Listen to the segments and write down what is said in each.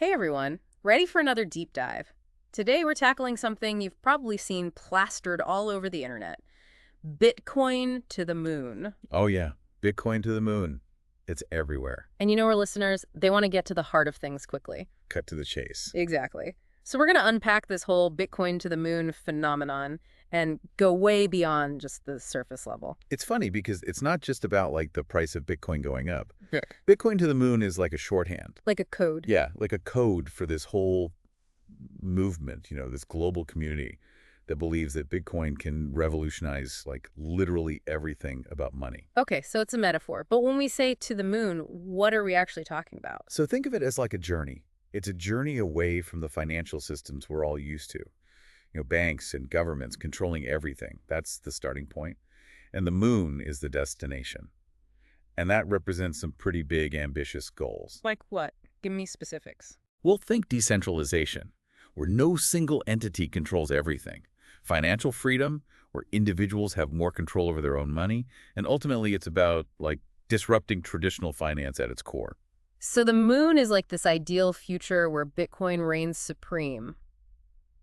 Hey everyone, ready for another deep dive? Today we're tackling something you've probably seen plastered all over the internet. Bitcoin to the moon. Oh yeah, Bitcoin to the moon. It's everywhere. And you know our listeners, they want to get to the heart of things quickly. Cut to the chase. Exactly. So we're going to unpack this whole Bitcoin to the moon phenomenon and go way beyond just the surface level. It's funny because it's not just about like the price of Bitcoin going up. Yeah. Bitcoin to the moon is like a shorthand. Like a code. Yeah, like a code for this whole movement, this global community that believes that Bitcoin can revolutionize like literally everything about money. Okay, so it's a metaphor. But when we say to the moon, what are we actually talking about? So think of it as like a journey. It's a journey away from the financial systems we're all used to. Banks and governments controlling everything. That's the starting point. And the moon is the destination. And that represents some pretty big, ambitious goals. Like what? Give me specifics. We'll think decentralization, where no single entity controls everything. Financial freedom, where individuals have more control over their own money. And ultimately, it's about, like, disrupting traditional finance at its core. So the moon is like this ideal future where Bitcoin reigns supreme.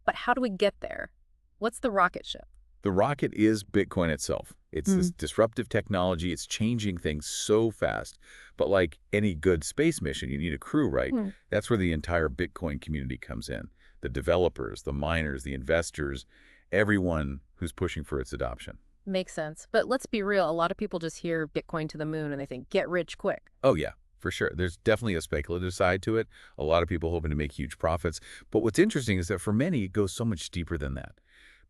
But how do we get there? What's the rocket ship? The rocket is Bitcoin itself. It's this disruptive technology. It's changing things so fast. But like any good space mission, you need a crew, right? That's where the entire Bitcoin community comes in. The developers, the miners, the investors, everyone who's pushing for its adoption. Makes sense. But let's be real. A lot of people just hear Bitcoin to the moon and they think, get rich quick. Oh, yeah. For sure. There's definitely a speculative side to it. A lot of people hoping to make huge profits. But what's interesting is that for many, it goes so much deeper than that.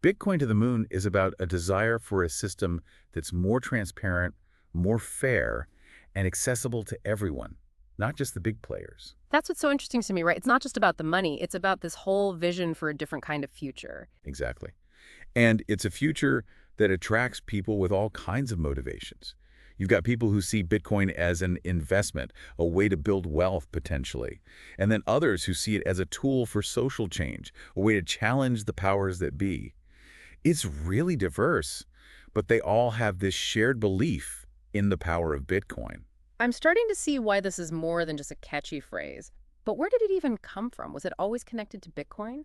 Bitcoin to the moon is about a desire for a system that's more transparent, more fair, and accessible to everyone, not just the big players. That's what's so interesting to me, right? It's not just about the money. It's about this whole vision for a different kind of future. Exactly. And it's a future that attracts people with all kinds of motivations. You've got people who see Bitcoin as an investment, a way to build wealth potentially. And then others who see it as a tool for social change, a way to challenge the powers that be. It's really diverse, but they all have this shared belief in the power of Bitcoin. I'm starting to see why this is more than just a catchy phrase. But where did it even come from? Was it always connected to Bitcoin?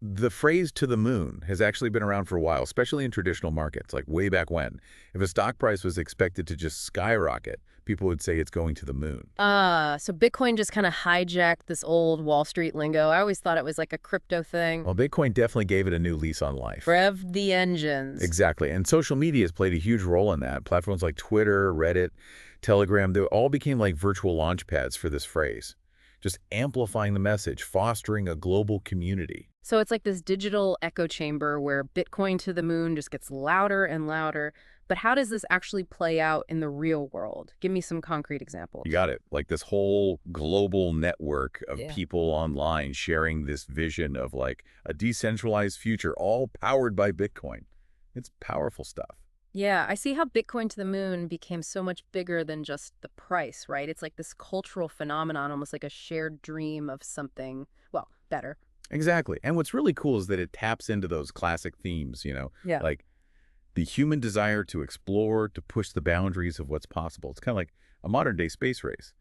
The phrase to the moon has actually been around for a while, especially in traditional markets, like way back when. If a stock price was expected to just skyrocket, people would say it's going to the moon. So Bitcoin just kind of hijacked this old Wall Street lingo. I always thought it was like a crypto thing. Well, Bitcoin definitely gave it a new lease on life. Rev the engines. Exactly. And social media has played a huge role in that. Platforms like Twitter, Reddit, Telegram, they all became like virtual launch pads for this phrase. Just amplifying the message, fostering a global community. So it's like this digital echo chamber where Bitcoin to the moon just gets louder and louder. But how does this actually play out in the real world? Give me some concrete examples. You got it. Like this whole global network of people online sharing this vision of like a decentralized future, all powered by Bitcoin. It's powerful stuff. Yeah, I see how Bitcoin to the moon became so much bigger than just the price, right? It's like this cultural phenomenon, almost like a shared dream of something, well, better. Exactly. And what's really cool is that it taps into those classic themes, like the human desire to explore, to push the boundaries of what's possible. It's kind of like a modern day space race.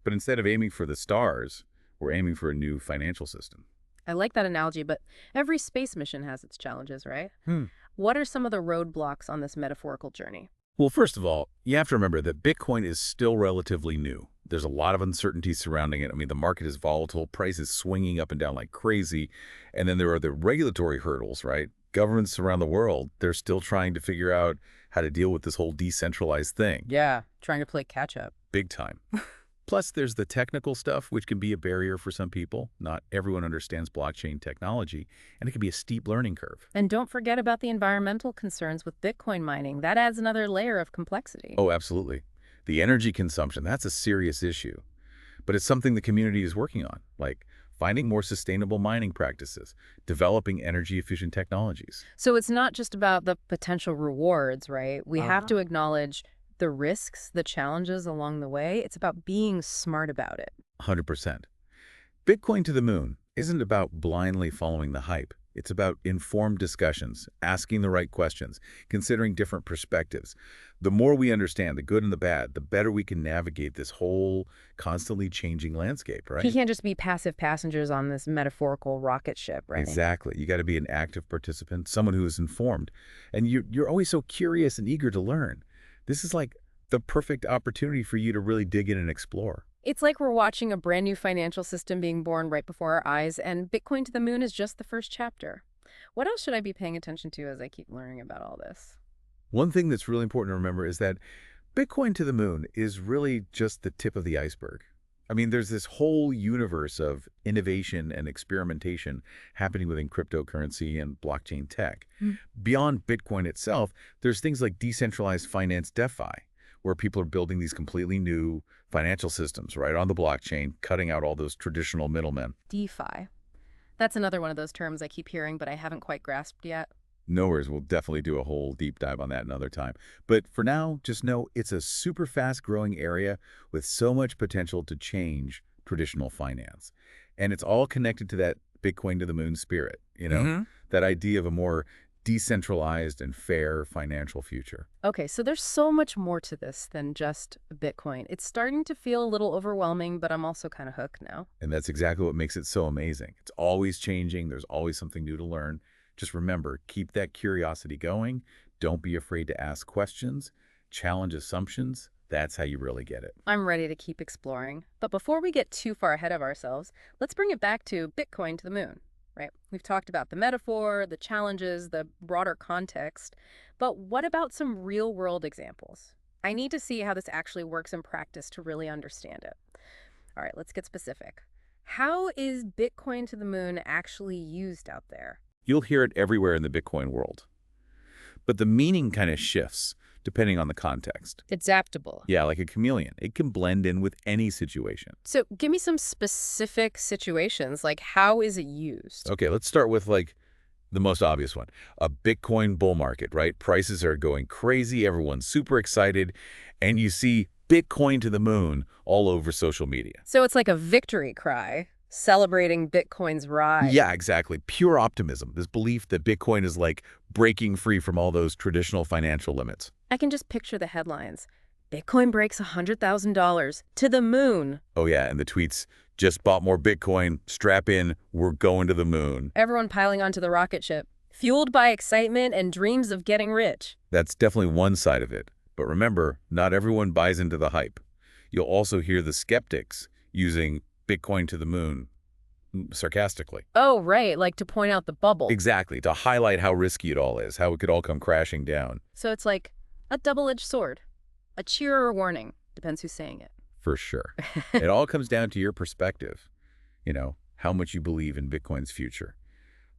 But instead of aiming for the stars, we're aiming for a new financial system. I like that analogy, but every space mission has its challenges, right? What are some of the roadblocks on this metaphorical journey? Well, first of all, you have to remember that Bitcoin is still relatively new. There's a lot of uncertainty surrounding it. I mean, the market is volatile, prices swinging up and down like crazy. And then there are the regulatory hurdles, right? Governments around the world, they're still trying to figure out how to deal with this whole decentralized thing. Yeah, trying to play catch up. Big time. Plus, there's the technical stuff, which can be a barrier for some people. Not everyone understands blockchain technology, and it can be a steep learning curve. And don't forget about the environmental concerns with Bitcoin mining. That adds another layer of complexity. Oh, absolutely. The energy consumption, that's a serious issue. But it's something the community is working on, like finding more sustainable mining practices, developing energy-efficient technologies. So it's not just about the potential rewards, right? We have to acknowledge the risks, the challenges along the way. It's about being smart about it. 100%. Bitcoin to the moon isn't about blindly following the hype. It's about informed discussions, asking the right questions, considering different perspectives. The more we understand the good and the bad, the better we can navigate this whole constantly changing landscape, He right? can't just be passive passengers on this metaphorical rocket ship, right? Exactly. You got to be an active participant, someone who is informed. And you're always so curious and eager to learn. This is like the perfect opportunity for you to really dig in and explore. It's like we're watching a brand new financial system being born right before our eyes, and Bitcoin to the moon is just the first chapter. What else should I be paying attention to as I keep learning about all this? One thing that's really important to remember is that Bitcoin to the moon is really just the tip of the iceberg. I mean, there's this whole universe of innovation and experimentation happening within cryptocurrency and blockchain tech. Mm. Beyond Bitcoin itself, there's things like decentralized finance DeFi, where people are building these completely new financial systems right on the blockchain, cutting out all those traditional middlemen. DeFi. That's another one of those terms I keep hearing, but I haven't quite grasped yet. No worries, we'll definitely do a whole deep dive on that another time. But for now, just know it's a super fast-growing area with so much potential to change traditional finance. And it's all connected to that Bitcoin to the moon spirit, that idea of a more decentralized and fair financial future. Okay, so there's so much more to this than just Bitcoin. It's starting to feel a little overwhelming, but I'm also kind of hooked now. And that's exactly what makes it so amazing. It's always changing. There's always something new to learn. Just remember, keep that curiosity going. Don't be afraid to ask questions, challenge assumptions. That's how you really get it. I'm ready to keep exploring. But before we get too far ahead of ourselves, let's bring it back to Bitcoin to the moon, right? We've talked about the metaphor, the challenges, the broader context. But what about some real-world examples? I need to see how this actually works in practice to really understand it. All right, let's get specific. How is Bitcoin to the moon actually used out there? You'll hear it everywhere in the Bitcoin world. But the meaning kind of shifts depending on the context. It's adaptable. Yeah, like a chameleon. It can blend in with any situation. So give me some specific situations, like how is it used? Okay, let's start with like the most obvious one. A Bitcoin bull market, right? Prices are going crazy. Everyone's super excited. And you see Bitcoin to the moon all over social media. So it's like a victory cry, celebrating Bitcoin's rise. Yeah, exactly. Pure optimism. This belief that Bitcoin is like breaking free from all those traditional financial limits. I can just picture the headlines. Bitcoin breaks $100,000 to the moon. Oh yeah, and the tweets, just bought more Bitcoin, strap in, we're going to the moon. Everyone piling onto the rocket ship, fueled by excitement and dreams of getting rich. That's definitely one side of it. But remember, not everyone buys into the hype. You'll also hear the skeptics using Bitcoin to the moon sarcastically. Oh, right, like to point out the bubble. Exactly, to highlight how risky it all is, how it could all come crashing down. So it's like a double-edged sword. A cheer or a warning. Depends who's saying it. For sure. It all comes down to your perspective, how much you believe in Bitcoin's future.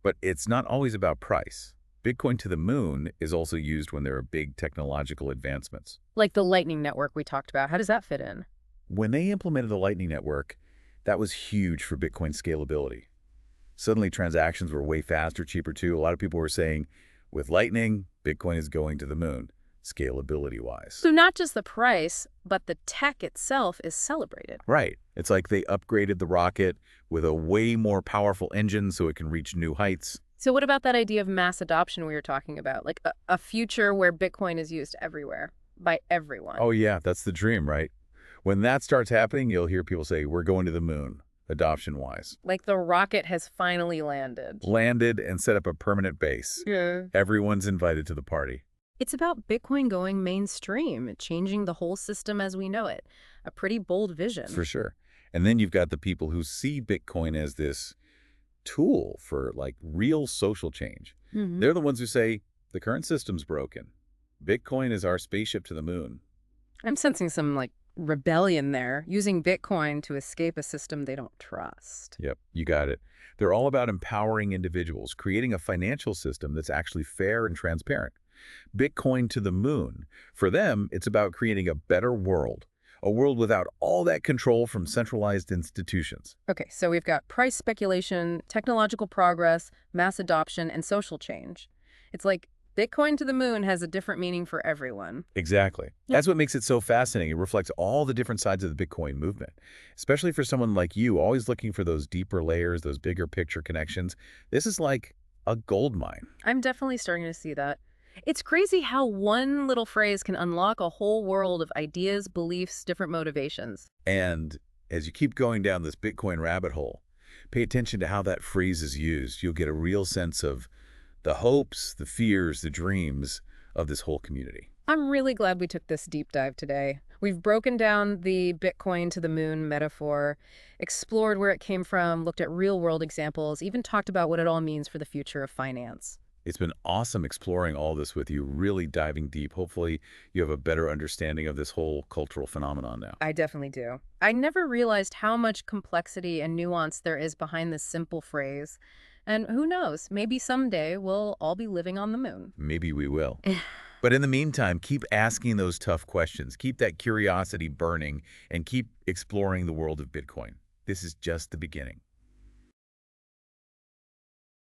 But it's not always about price. Bitcoin to the moon is also used when there are big technological advancements. Like the Lightning Network we talked about. How does that fit in? When they implemented the Lightning Network, that was huge for Bitcoin scalability. Suddenly, transactions were way faster, cheaper too. A lot of people were saying, with Lightning, Bitcoin is going to the moon, scalability-wise. So not just the price, but the tech itself is celebrated. Right. It's like they upgraded the rocket with a way more powerful engine so it can reach new heights. So what about that idea of mass adoption we were talking about? Like a future where Bitcoin is used everywhere, by everyone. Oh yeah, that's the dream, right? When that starts happening, you'll hear people say, we're going to the moon, adoption-wise. Like the rocket has finally landed. Landed and set up a permanent base. Yeah. Everyone's invited to the party. It's about Bitcoin going mainstream, changing the whole system as we know it. A pretty bold vision. For sure. And then you've got the people who see Bitcoin as this tool for like real social change. Mhm. They're the ones who say, the current system's broken. Bitcoin is our spaceship to the moon. I'm sensing some like rebellion there, using Bitcoin to escape a system they don't trust. Yep, you got it. They're all about empowering individuals, creating a financial system that's actually fair and transparent. Bitcoin to the moon. For them, it's about creating a better world, a world without all that control from centralized institutions. Okay, so we've got price speculation, technological progress, mass adoption, and social change. It's like Bitcoin to the moon has a different meaning for everyone. Exactly. That's what makes it so fascinating. It reflects all the different sides of the Bitcoin movement, especially for someone like you, always looking for those deeper layers, those bigger picture connections. This is like a gold mine. I'm definitely starting to see that. It's crazy how one little phrase can unlock a whole world of ideas, beliefs, different motivations. And as you keep going down this Bitcoin rabbit hole, pay attention to how that phrase is used. You'll get a real sense of the hopes, the fears, the dreams of this whole community. I'm really glad we took this deep dive today. We've broken down the Bitcoin to the moon metaphor, explored where it came from, looked at real world examples, even talked about what it all means for the future of finance. It's been awesome exploring all this with you, really diving deep. Hopefully, you have a better understanding of this whole cultural phenomenon now. I definitely do. I never realized how much complexity and nuance there is behind this simple phrase. And who knows, maybe someday we'll all be living on the moon. Maybe we will. But in the meantime, keep asking those tough questions. Keep that curiosity burning and keep exploring the world of Bitcoin. This is just the beginning.